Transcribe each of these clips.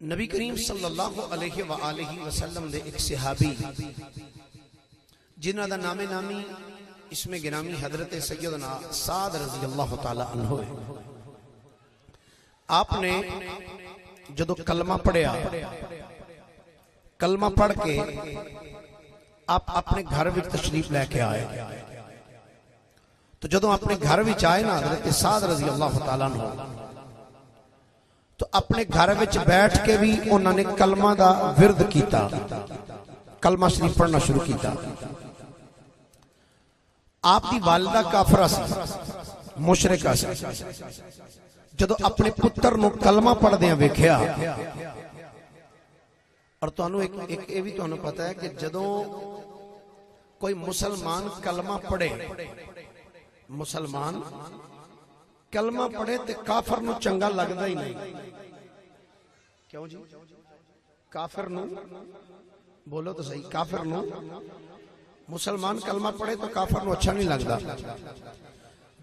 نبی کریم صلی اللہ علیہ وآلہ وسلم دے ایک صحابی جنہ دا نام نامی اسم گرامی حضرت سیدنا سعد رضی اللہ تعالی عنہ ہے۔ آپ نے جدو کلمہ پڑھیا، کلمہ پڑھ کے آپ اپنے گھر وچ تشریف لے کے آئے، تو جدو اپنے گھر وچ آئے نا حضرت سعد رضی اللہ تعالی عنہ، تو اپنے گھر وچ بیٹھ کے بھی انہوں نے کلمہ دا ورد کیتا، کلمہ شریف پڑھنا شروع کیتا۔ آپ دی والدہ کافرہ سی، مشرکہ سی، جدو اپنے پتر نو کلمہ پڑھ دیاں ویکھیا، اور تو انہوں ایک بھی تو انہوں پتا ہے کہ جدو کوئی مسلمان کلمہ پڑھے، مسلمان کلمہ پڑھے تے کافر نو چنگا لگدا ہی نہیں۔ کیوں جی؟ کافر نو بولو تو صحیح، کافر نو مسلمان کلمہ پڑھے تو کافر نو اچھا نہیں لگدا۔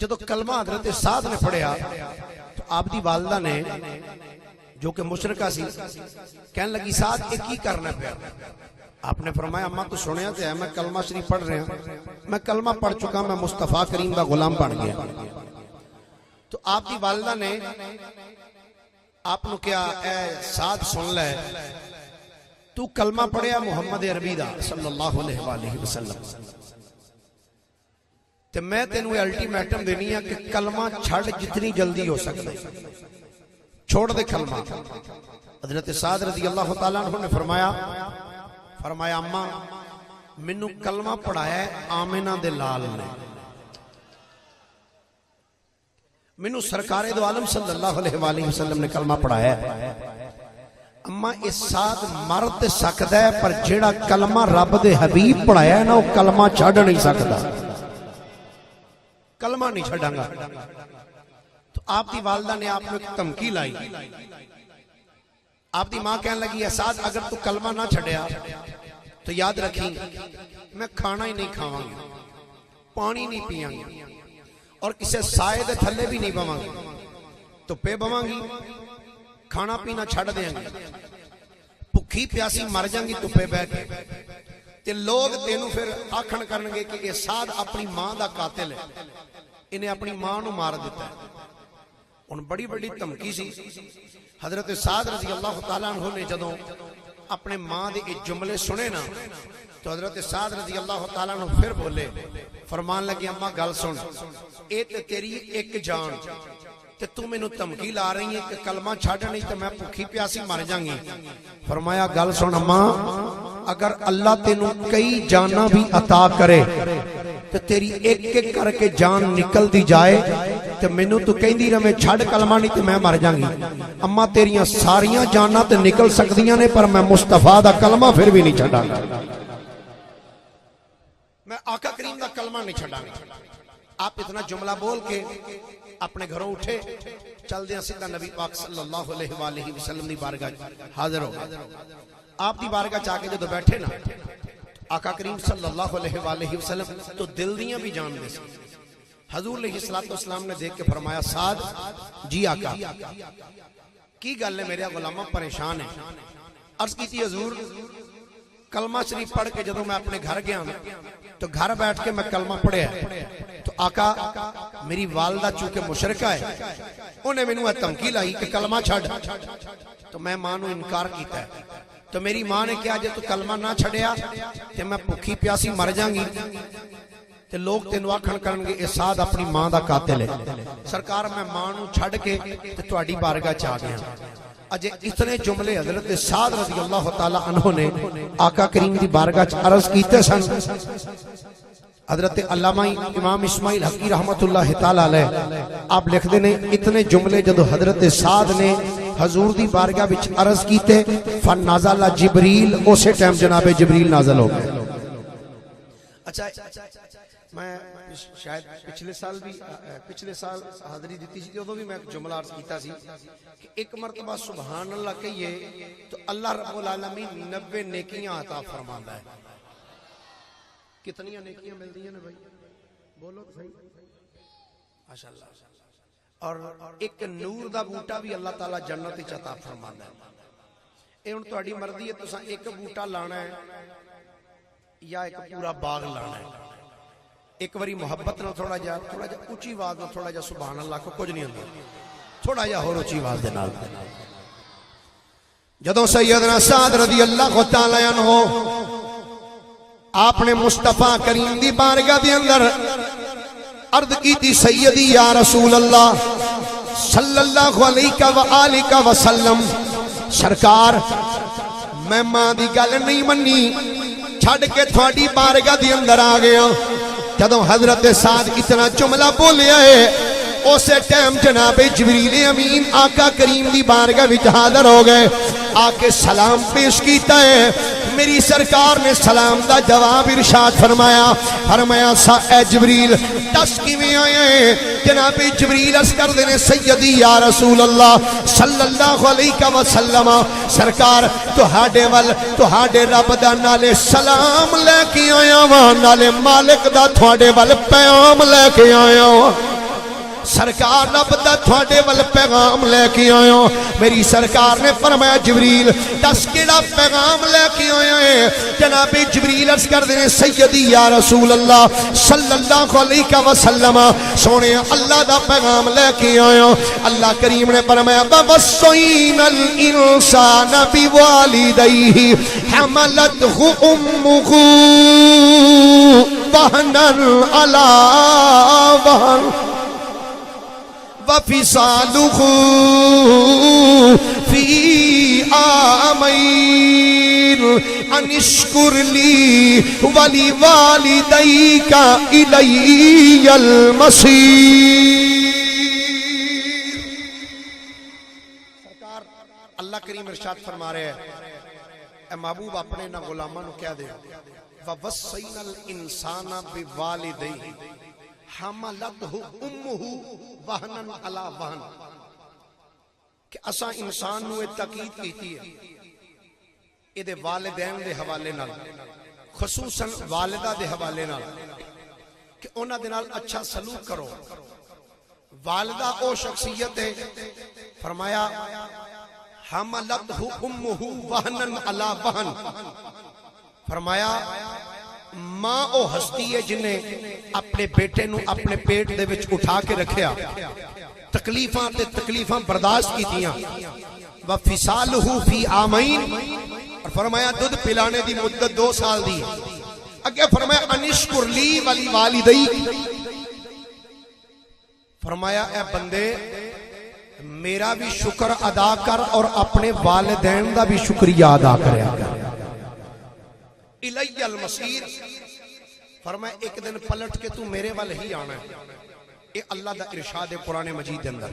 جدو کلمہ حضرت سعد نے پڑھیا تو آپ دی والدہ نے جو کہ مشرکہ سی کہنے لگی سعد ایک ہی کرنا پیا۔ آپ نے فرمایا اماں تو سنیا تے ہے میں کلمہ شریف پڑھ رہا ہوں، میں کلمہ پڑھ چکا، میں مصطفیٰ کریم دا غلام بن گیا۔ تو آپ دی والدہ نے آپ نو کیا اے سعد سن لے، تو کلمہ پڑھیا محمد عربی دا صلی اللہ علیہ وآلہ وسلم، تے میں تینوں الٹیمیٹم دینی ہے کہ کلمہ چھڑ جتنی جلدی ہو سکتا ہے، چھوڑ دے کلمہ۔ حضرت سعد رضی اللہ تعالیٰ عنہ نے فرمایا اماں منو کلمہ پڑھایا ہے آمنہ دے لال نے، منو سرکار دو عالم صلی اللہ علیہ وآلہ وسلم نے کلمہ پڑھایا ہے۔ اماں اس ساتھ مرد سکتا ہے پر جیڑا کلمہ رب دے حبیب پڑھایا ہے نا وہ کلمہ چھڑ نہیں سکتا، کلمہ نہیں چھڑاں گا۔ تو آپ دی والدہ نے آپ کو ایک تمکی لائی، آپ دی ماں کہنے لگی سعد اگر تو کلمہ نہ چھڑیا تو یاد رکھیں میں کھانا ہی نہیں کھاواں گی، پانی نہیں پیاں گی، اور کسے سائے دے تھلے بھی نہیں بواں گی، تو پہ بواں گی، کھانا پینا چھڑ دیں گی، بھکھی پیاسی مر جائیں گی تو پہ بیٹھ کے، تے لوگ تینوں پھر آکھن کرنگے کہ یہ سعد اپنی ماں دا قاتل ہے، انہیں اپنی ماں نو مار دیتا ہے۔ ان بڑی بڑی تمکی سی۔ حضرت سعد رضی اللہ تعالیٰ عنہ نے جدوں اپنے ماں دے جملے سنے نا تو حضرت سعد رضی اللہ تعالیٰ عنہ پھر بولے، فرمان لگے اماں گل سن، اے تے تیری ایک جان تے تو میں نو تمکی لا رہی ہے کہ کلمہ چھاڑ نہیں تے میں بھوکی پیاسی مر جاں گی۔ فرمایا گل سن اماں اگر اللہ تینوں کئی جانا بھی عطا کرے تو تیری ایک ایک کر کے جان نکل دی جائے تو میں نو تو کہیں دی رہے چھاڑ کلمہ نہیں تو میں مر جاں گی۔ اماں تیریاں ساریاں جانا تے نکل سکدیاں نے پر میں مصطفیٰ دا کلمہ پھر بھی نہیں چھڑا گا، میں آقا کریم دا کلمہ نہیں چھڑا گا۔ آپ اتنا جملہ بول کے اپنے گھروں اٹھے، چل دیں سیدھا نبی پاک صلی اللہ علیہ وآلہ وسلم دی بارگاہ حاضر ہو گئے۔ آپ دی بارگاہ چاہ کے جدو بیٹھے نا آقا کریم صلی اللہ علیہ وآلہ وسلم تو دل دیاں بھی جان دے سکتے۔ حضور علیہ السلام نے دیکھ کے فرمایا سعد جی آقا کی گل ہے میرے غلامہ پریشان ہے۔ عرض کی تھی حضور کلمہ شریف پڑھ کے جدو میں اپنے گھر گیا تو گھر بیٹھ کے میں کلمہ پڑھے تو آقا میری والدہ چونکہ مشرکہ ہے انہیں میں نے تمکی لائی کہ کلمہ چھڑ، تو میں ماں نو انکار کیتا ہے، تو میری ماں نے کہا جے تو کلمہ نہ چھڑیا کہ میں بھوکی پیاسی مر جاں گی تے لوگ تینوں آکھن کرنگے اے سعد اپنی ماں دا قاتل ہے۔ سرکار میں ماں نو چھڑ کے تے تواڈی بارگاہ چاہ گیا۔ اجے اتنے جملے حضرت سعد رضی اللہ تعالی عنہ نے آقا کریم دی بارگاہ عرض کیتے سن۔ حضرت علامہ امام اسماعیل حقی رحمت اللہ تعالی علیہ آپ لکھ دینے اتنے جملے جدو حضرت سعد نے حضور دی بارگاہ بچ عرض کیتے فنازل جبریل، اسے ٹائم جناب جبریل نازل ہو گئے۔ اچھا میں شاید پچھلے سال حاضری دیتی سی تو بھی میں جملہ عرض کیتا سی کہ ایک مرتبہ سبحان اللہ کہیے تو اللہ رب العالمین 90 نیکیاں عطا فرماتا ہے۔ کتنی نیکیاں ملتی ہیں نا بھائی بولو صحیح ماشاءاللہ۔ اور ایک نور دا بوٹا بھی اللہ تعالیٰ جنت عطا فرماتا ہے۔ یہ ہوں تہاڈی مرضی ہے تساں ایک بوٹا لانا ہے یا ایک پورا باغ لانا ہے. ایک باری محبت نال تھوڑا جا اونچی آواز نال تھوڑا جا سبحان اللہ کو کچھ نہیں ہوندا, تھوڑا جا ہور اونچی آواز دے نال. جدوں سیدنا سعد رضی اللہ تعالی عنہ آپ نے مصطفیٰ کریم دی بارگاہ دے اندر عرض کی تھی, سیدی یا رسول اللہ صلی اللہ علیہ وآلہ وسلم, سرکار میں ماں دی گل نہیں منی چھڑ کے تھوڑی بارگاہ دی اندر آ گیا. جدوں حضرت سعد اتنا جملہ بولیا ہے اسے ٹائم جناب جبریل امین آقا کریم دی بارگاہ وچ حاضر ہو گئے, آ کے سلام پیش کیتا ہے. میری سرکار نے سلام دا جواب ارشاد فرمایا اے جبریل دس کیویں آئے ہیں؟ جناب جبریل عرض کر دینے سیدی یا رسول اللہ صلی اللہ علیہ وسلم, سرکار تہاڈے رب دا نالے سلام لے کے آیا وا, نالے مالک دا تہاڈے ول پیغام لے کے آیا وا. سرکار رب دا تھوڑے ول پیغام لے کے آیا. میری سرکار نے فرمایا جبریل دس کیڑا پیغام لے کے آیا ہے؟ جناب جبریل عرض کر دینے سیدی یا رسول اللہ صلی اللہ علیہ وسلم, سونے اللہ دا پیغام لے کے آیا. اللہ کریم نے فرمایا وَوَصَّيْنَا الْإِنسَانَ بِوَالِدَيْهِ حَمَلَتْهُ أُمُّهُ وَهْنًا عَلَى وَهْنٍ وَفِصَالُهُ فِي عَامَيْنِ أَنِ اشْكُرْ لِي وَلِوَالِدَيْكَ إِلَيَّ الْمَصِيرُ. سرکار اللہ کریم ارشاد فرما رہے ہیں, اے محبوب اپنے نہ غلاموں کو کہہ دے وَوَصَّيْنَا الْإِنسَانَ بِوَالِدَيْهِ حملتہ امہ وہنن علی وہن, کہ اساں انسان نو تاکید کیتی ہے اے دے والدین دے حوالے نال, خصوصاً والدہ دے حوالے نال, کہ انہاں دے نال اچھا سلوک کرو. والدہ او شخصیت ہے, فرمایا حملتہ امہ وہنن علی وہن, فرمایا ماں او ہستی ہے جنہیں اپنے بیٹے نو اپنے پیٹ دے وچ اٹھا کے رکھیا, تکلیفاں برداشت کیتیاں. وَفِصَالُهُ فِي عَامَيْنِ, اور فرمایا دودھ پلانے دی مدت 2 سال دی. اگے فرمایا انشکر لی وَلِوَالِدَيْكَ, فرمایا اے بندے میرا بھی شکر ادا کر اور اپنے والدین دا بھی شکریہ ادا کریا کر. الیہ المصیر, فرمایا ایک دن پلٹ کے تو میرے والے ہی آنا ہے. اے اللہ دا ارشاد قرآن مجید دے اندر.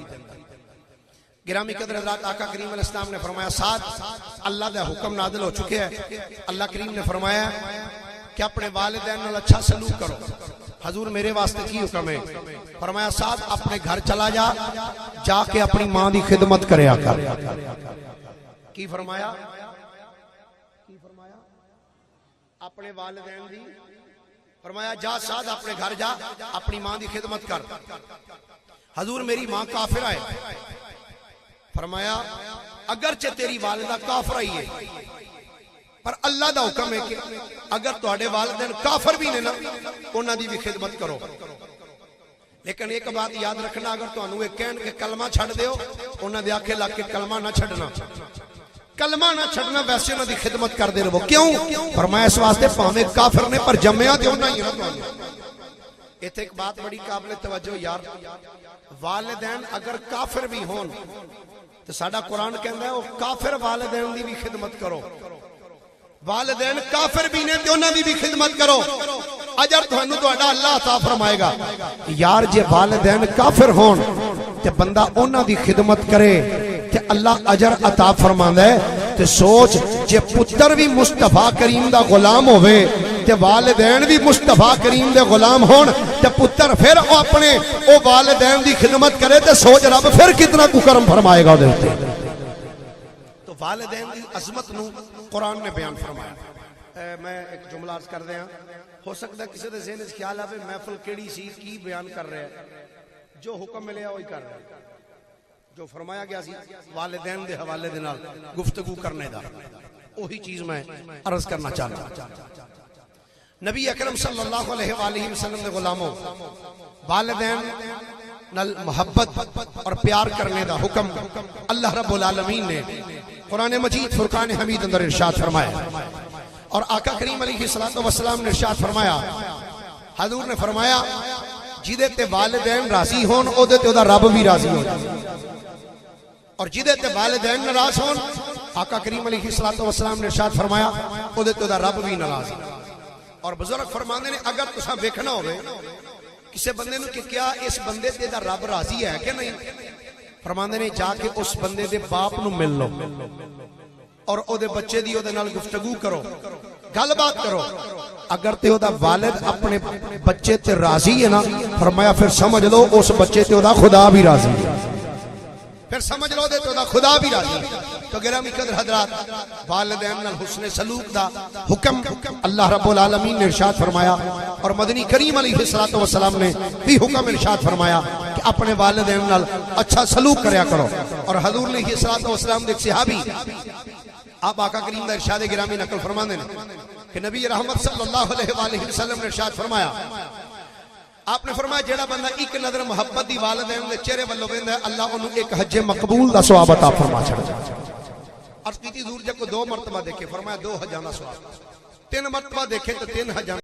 گرامی قدر حضرات آقا کریم علیہ السلام نے فرمایا ساتھ اللہ دا حکم نازل ہو چکے ہیں. اللہ کریم نے فرمایا کہ اپنے والدین نال اچھا سلوک کرو. حضور میرے واسطے کی حکم ہے؟ فرمایا ساتھ اپنے گھر چلا جا کے اپنی ماں دی خدمت کریا کر. کی فرمایا اپنے والدین دی, فرمایا جا ساتھ اپنے گھر جا اپنی ماں دی خدمت کر. حضور میری ماں کافر آئے, فرمایا اگرچہ تیری والدہ کافر آئی ہے پر اللہ دا حکم ہے کہ اگر تہاڈے والدین کافر بھی نے نا انہاں دی بھی خدمت کرو. لیکن ایک بات یاد رکھنا, اگر تانوں ایک کہن کہ کلمہ چھڑ دیو, انہاں دے آکھے لگ کے کلمہ نہ چھڑنا, کلمہ نہ چھڑنا, ویسے انہاں دی خدمت کر دے رہو. کیوں؟ فرمایا اس واسطے پاویں کافر نے پر جمعیاں تے انہاں ہی نہ تانوں. ایتھے ایک بات بڑی قابل توجہ یار, والدین اگر کافر بھی ہون تو ساڈا قرآن کہندا ہے او کافر والدین دی بھی خدمت کرو. والدین کافر بھی نے تے انہاں دی بھی خدمت کرو, اجر تھانوں تہاڈا اللہ عطا فرمائے گا. یار جے والدین کافر ہون تے بندہ انہاں دی خدمت کرے تے اللہ اجر عطا فرماندا ہے. تے سوچ جے پتر بھی مصطفیٰ کریم دا غلام ہوئے تے والدین بھی مصطفیٰ کریم دے غلام ہون تے پتر پھر اپنے او والدین دی خدمت کرے تے سوچ رب پھر کتنا کو کرم فرمائے گا دے تے. تو والدین دی عظمت نو قرآن نے بیان فرمایا. میں ایک جملہ عرض کر دیا, ہو سکتا ہے کسی دے ذہن وچ خیال آوے محفل کیڑی سی کی بیان کر رہے ہیں, جو حکم ملیا وہی کر رہے ہیں. جو فرمایا گیا سی والدین دے حوالے دے نال گفتگو کرنے دا، وہی چیز میں عرض کرنا چاہتا ہوں۔ نبی اکرم صلی اللہ علیہ وآلہ وسلم دے غلاموں، والدین نال محبت اور پیار کرنے دا حکم اللہ رب العالمین نے قرآن مجید فرقان حمید اندر ارشاد فرمایا، اور آقا کریم علیہ السلام نے ارشاد فرمایا، حضور نے فرمایا جدے تے والدین راضی ہون او دے تے او دا رب بھی راضی ہو جائے، اور جدے تے والدین ناراض ہون آقا کریم علیہ السلام نے ارشاد فرمایا او دے تے او دا رب بھی ناراض ہے۔ اور بزرگ فرماندے نے اگر تساں ویکھنا ہوئے کسے بندے نو کہ کیا اس بندے تے دا رب راضی ہے کہ نہیں، فرماندے نے جا کے اس بندے دے باپ نو مل لو اور او دے بچے دی او دے نال گفتگو کرو، گل بات کرو، اگر تے او دا والد اپنے بچے تے راضی ہے نا، فرمایا پھر سمجھ لو اس بچے تے او دا خدا بھی راضی ہے، پھر سمجھ لو دے تو دا خدا بھی راضی ہے۔ تو گرامی قدر حضرات، والدین نال حسن سلوک دا حکم اللہ رب العالمین نے ارشاد فرمایا، اور مدنی کریم علیہ السلام نے بھی حکم ارشاد فرمایا کہ اپنے والدین نال اچھا سلوک کریا کرو۔ اور حضور علیہ السلام دے صحابی آپ آقا کریم دا ارشاد گرامی نقل فرماندے نے کہ نبی رحمت صلی اللہ علیہ وآلہ وسلم نے ارشاد فرمایا، آپ نے فرمایا جیڑا بندہ ایک نظر محبت دی والدین دے چہرے والوں ویندا ہے، اللہ انہوں ایک حج مقبول دا ثواب عطا فرما چھڑدا۔ عرض کیتی حضور جب کو 2 مرتبہ دیکھے، فرمایا 2 حجاں دا ثواب، 3 مرتبہ دیکھے تو 3 حجاں